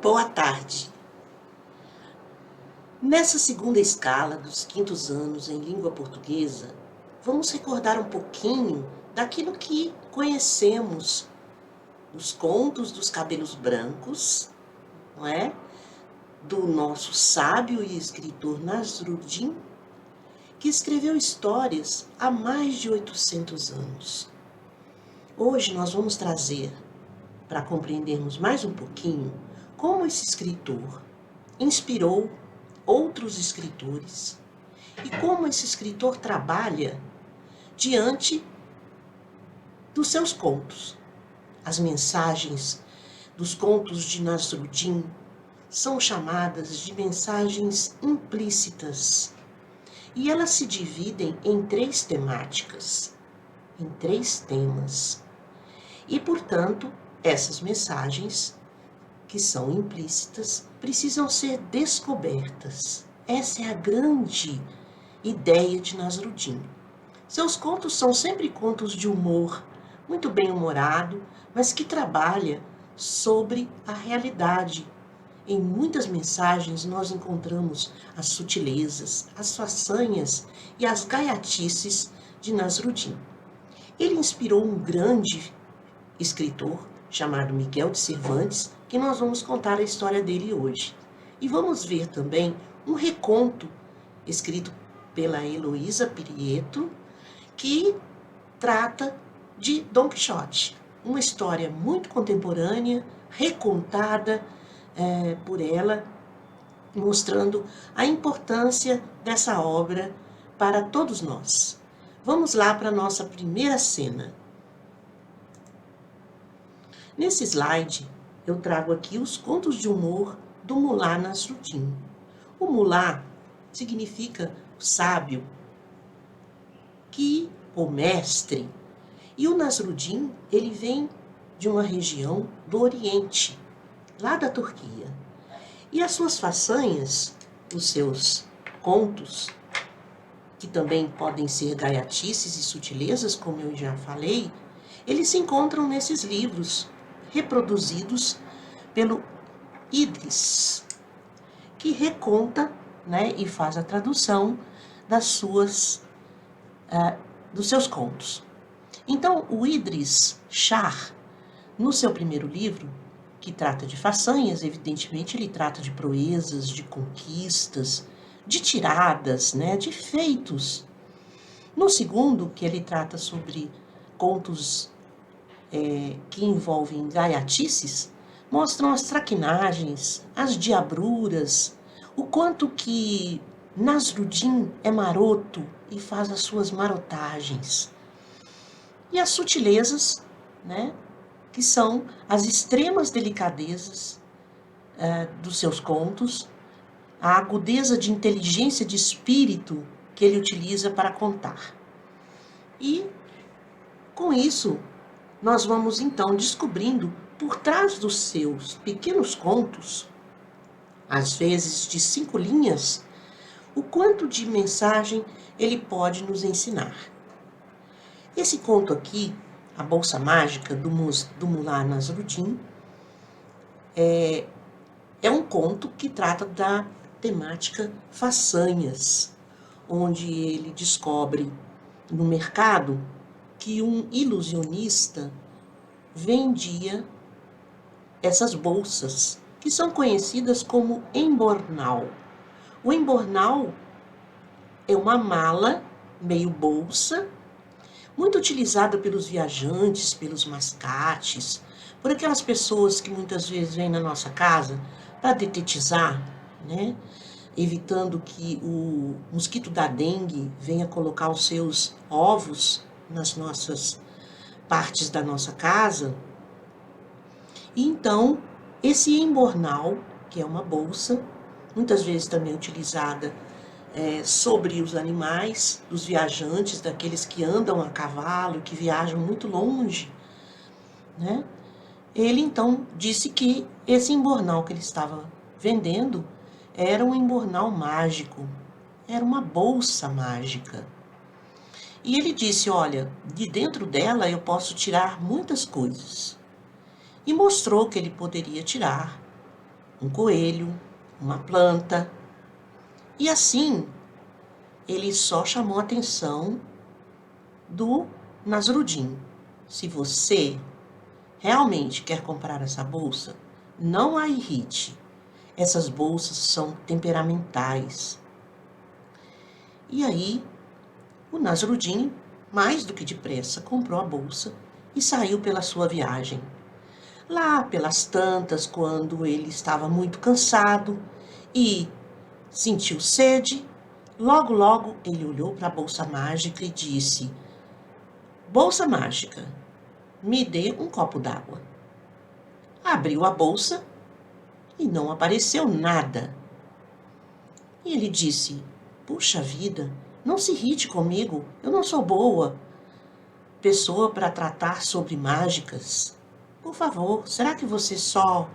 Boa tarde. Nessa segunda escala dos quintos anos em língua portuguesa, vamos recordar um pouquinho daquilo que conhecemos, os contos dos cabelos brancos, não é? Do nosso sábio e escritor Nasruddin, que escreveu histórias há mais de 800 anos. Hoje nós vamos trazer, para compreendermos mais um pouquinho, como esse escritor inspirou outros escritores e como esse escritor trabalha diante dos seus contos. As mensagens dos contos de Nasruddin são chamadas de mensagens implícitas e elas se dividem em 3 temáticas, em 3 temas. E, portanto, essas mensagens que são implícitas precisam ser descobertas. Essa é a grande ideia de Nasruddin. Seus contos são sempre contos de humor, muito bem-humorado, mas que trabalha sobre a realidade. Em muitas mensagens nós encontramos as sutilezas, as façanhas e as gaiatices de Nasruddin. Ele inspirou um grande escritor chamado Miguel de Cervantes, que nós vamos contar a história dele hoje. E vamos ver também um reconto escrito pela Heloísa Pirietto, que trata de Dom Quixote, uma história muito contemporânea, recontada por ela, mostrando a importância dessa obra para todos nós. Vamos lá para a nossa primeira cena. Nesse slide, eu trago aqui os contos de humor do Mullah Nasruddin. O Mullah significa sábio, ou mestre. E o Nasruddin, ele vem de uma região do Oriente, lá da Turquia. E as suas façanhas, os seus contos, que também podem ser gaiatices e sutilezas, como eu já falei, eles se encontram nesses livros, reproduzidos pelo Idris, que reconta, e faz a tradução dos seus contos. Então, o Idris Shah, no seu primeiro livro, que trata de façanhas, evidentemente ele trata de proezas, de conquistas, de tiradas, de feitos. No segundo, que ele trata sobre contos que envolvem gaiatices, mostram as traquinagens, as diabruras, o quanto que Nasruddin é maroto e faz as suas marotagens. E as sutilezas, que são as extremas delicadezas dos seus contos, a agudeza de inteligência de espírito que ele utiliza para contar. E, com isso, nós vamos então descobrindo por trás dos seus pequenos contos, às vezes de 5 linhas, o quanto de mensagem ele pode nos ensinar. Esse conto aqui, A Bolsa Mágica, do Mullah Nasruddin, é um conto que trata da temática façanhas, onde ele descobre no mercado que um ilusionista vendia essas bolsas, que são conhecidas como embornal. O embornal é uma mala, meio bolsa, muito utilizada pelos viajantes, pelos mascates, por aquelas pessoas que muitas vezes vêm na nossa casa para detetizar, evitando que o mosquito da dengue venha colocar os seus ovos nas nossas partes da nossa casa. E então, esse embornal, que é uma bolsa, muitas vezes também utilizada sobre os animais, dos viajantes, daqueles que andam a cavalo, que viajam muito longe, Ele então disse que esse embornal que ele estava vendendo era um embornal mágico, era uma bolsa mágica. E ele disse, olha, de dentro dela eu posso tirar muitas coisas. E mostrou que ele poderia tirar um coelho, uma planta. E assim, ele só chamou a atenção do Nasrudin. Se você realmente quer comprar essa bolsa, não a irrite. Essas bolsas são temperamentais. E aí, o Nasrudin, mais do que depressa, comprou a bolsa e saiu pela sua viagem. Lá pelas tantas, quando ele estava muito cansado e sentiu sede, logo ele olhou para a bolsa mágica e disse: Bolsa mágica, me dê um copo d'água. Abriu a bolsa e não apareceu nada. E ele disse: Puxa vida, não se irrite comigo, eu não sou boa pessoa para tratar sobre mágicas. Por favor, será que você só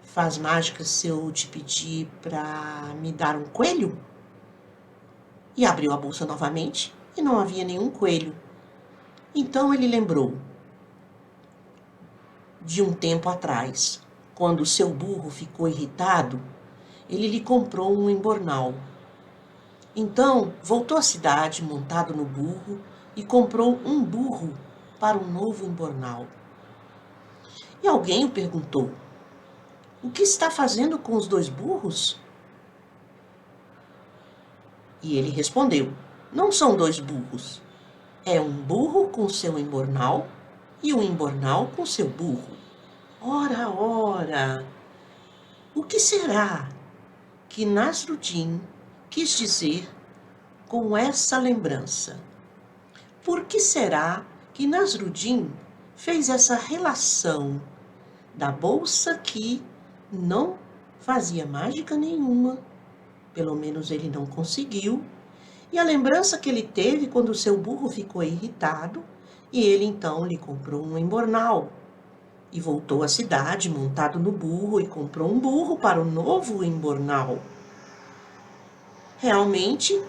faz mágicas se eu te pedir para me dar um coelho? E abriu a bolsa novamente e não havia nenhum coelho. Então ele lembrou de um tempo atrás, quando o seu burro ficou irritado, ele lhe comprou um embornal. Então voltou à cidade montado no burro e comprou um burro para um novo embornal. E alguém o perguntou: O que está fazendo com os 2 burros? E ele respondeu: Não são 2 burros. É um burro com seu embornal e um embornal com seu burro. Ora, o que será que Nasrudin quis dizer com essa lembrança? Por que será que Nasrudin fez essa relação da bolsa que não fazia mágica nenhuma, pelo menos ele não conseguiu, e a lembrança que ele teve quando o seu burro ficou irritado e ele então lhe comprou um embornal e voltou à cidade montado no burro e comprou um burro para o novo embornal? Realmente,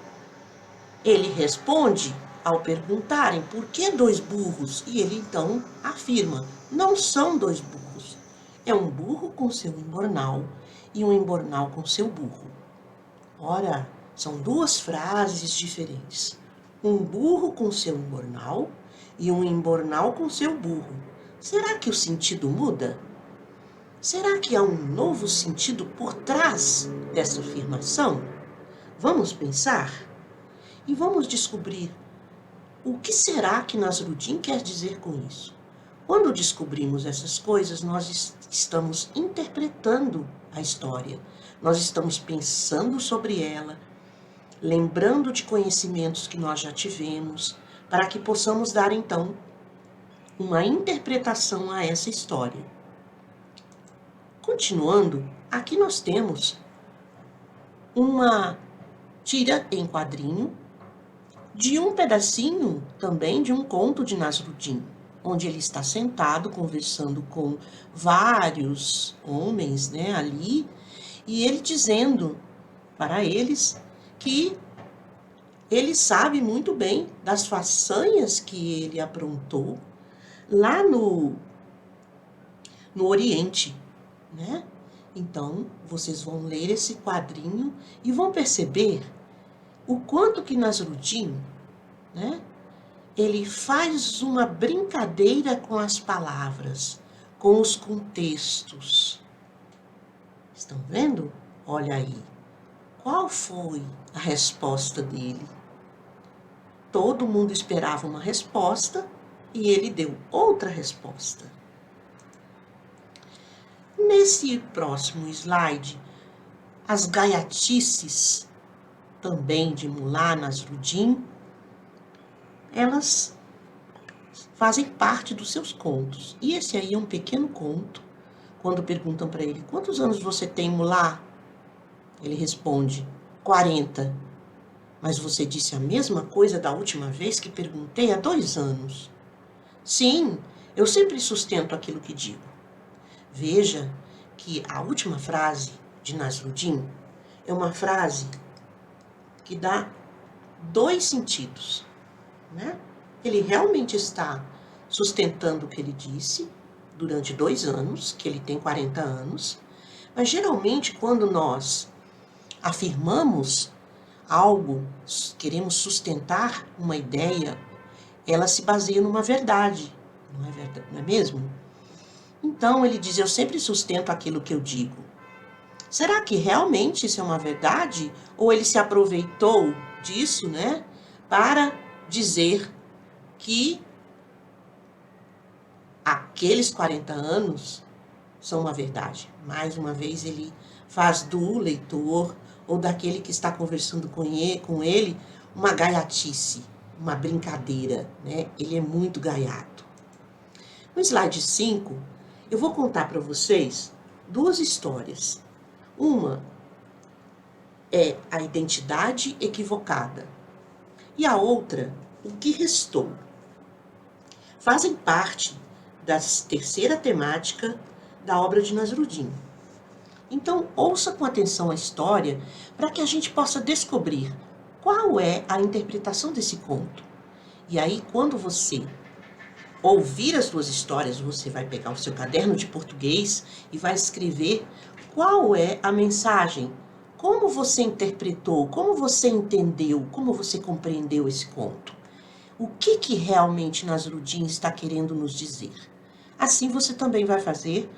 ele responde ao perguntarem por que 2 burros, e ele então afirma: não são 2 burros, é um burro com seu embornal e um embornal com seu burro. Ora, são 2 frases diferentes. Um burro com seu embornal e um embornal com seu burro. Será que o sentido muda? Será que há um novo sentido por trás dessa afirmação? Vamos pensar e vamos descobrir o que será que Nasrudin quer dizer com isso. Quando descobrimos essas coisas, nós estamos interpretando a história. Nós estamos pensando sobre ela, lembrando de conhecimentos que nós já tivemos, para que possamos dar, então, uma interpretação a essa história. Continuando, aqui nós temos uma tira em quadrinho de um pedacinho também de um conto de Nasrudin, onde ele está sentado conversando com vários homens, ali, e ele dizendo para eles que ele sabe muito bem das façanhas que ele aprontou lá no Oriente, Então, vocês vão ler esse quadrinho e vão perceber o quanto que Nasrudin, ele faz uma brincadeira com as palavras, com os contextos. Estão vendo? Olha aí. Qual foi a resposta dele? Todo mundo esperava uma resposta e ele deu outra resposta. Nesse próximo slide, as gaiatices também de Mullah Nasrudin, elas fazem parte dos seus contos. E esse aí é um pequeno conto. Quando perguntam para ele: quantos anos você tem, Mullah? Ele responde: 40. Mas você disse a mesma coisa da última vez que perguntei há 2 anos. Sim, eu sempre sustento aquilo que digo. Veja que a última frase de Nasrudin é uma frase que dá 2 sentidos, Ele realmente está sustentando o que ele disse durante 2 anos, que ele tem 40 anos, Mas geralmente quando nós afirmamos algo, queremos sustentar uma ideia, ela se baseia numa verdade, não é mesmo? Então ele diz, eu sempre sustento aquilo que eu digo. Será que realmente isso é uma verdade? Ou ele se aproveitou disso, né, para dizer que aqueles 40 anos são uma verdade? Mais uma vez ele faz do leitor ou daquele que está conversando com ele uma gaiatice, uma brincadeira, né? Ele é muito gaiato. No slide 5, eu vou contar para vocês duas histórias. Uma é a identidade equivocada e a outra, o que restou. Fazem parte da terceira temática da obra de Nasrudin. Então, ouça com atenção a história para que a gente possa descobrir qual é a interpretação desse conto. E aí, quando você ouvir as duas histórias, você vai pegar o seu caderno de português e vai escrever qual é a mensagem, como você interpretou, como você entendeu, como você compreendeu esse conto. O que realmente Nasrudin está querendo nos dizer? Assim você também vai fazer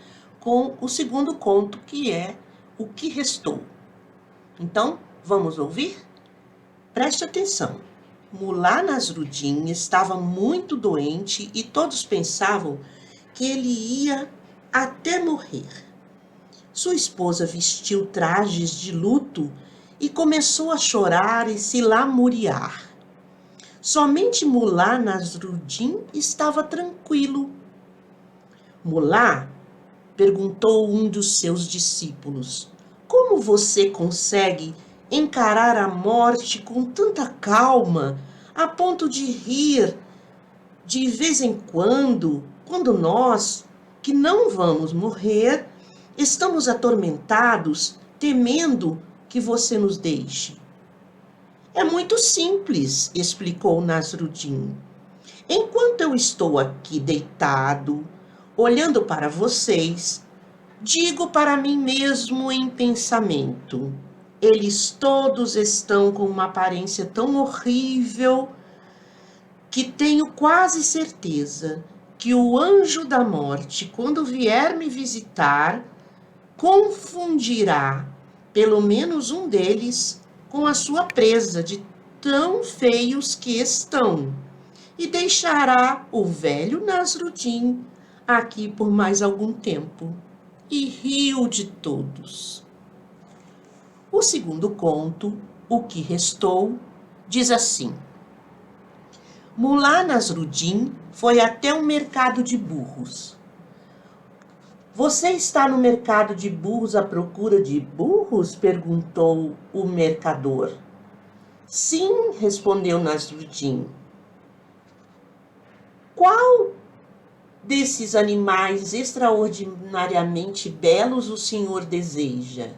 com o segundo conto, que é O que Restou. Então, vamos ouvir? Preste atenção. Mullah Nasrudin estava muito doente e todos pensavam que ele ia até morrer. Sua esposa vestiu trajes de luto e começou a chorar e se lamuriar. Somente Mullah Nasrudin estava tranquilo. Mullah perguntou um dos seus discípulos, como você consegue encarar a morte com tanta calma, a ponto de rir de vez em quando nós, que não vamos morrer, estamos atormentados, temendo que você nos deixe? É muito simples, explicou Nasrudin. Enquanto eu estou aqui deitado, olhando para vocês, digo para mim mesmo em pensamento, eles todos estão com uma aparência tão horrível que tenho quase certeza que o anjo da morte, quando vier me visitar, confundirá pelo menos um deles com a sua presa, de tão feios que estão, e deixará o velho Nasrudin aqui por mais algum tempo. E riu de todos. O segundo conto, O que Restou, diz assim. Mullah Nasrudin foi até um mercado de burros. Você está no mercado de burros à procura de burros? Perguntou o mercador. Sim, respondeu Nasrudin. Qual desses animais extraordinariamente belos o senhor deseja?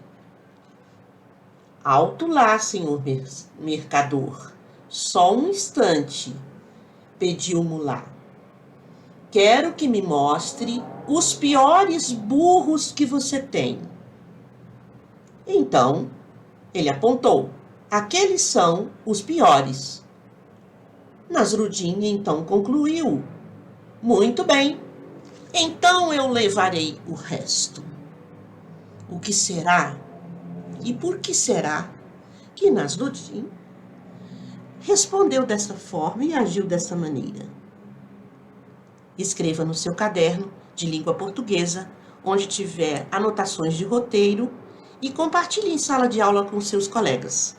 Alto lá, senhor mercador. Só um instante, pediu Mullah. Quero que me mostre os piores burros que você tem. Então, ele apontou. Aqueles são os piores. Nasrudin então concluiu. Muito bem, então eu levarei o resto. O que será e por que será que Nasrudin respondeu dessa forma e agiu dessa maneira? Escreva no seu caderno de língua portuguesa, onde tiver anotações de roteiro, e compartilhe em sala de aula com seus colegas.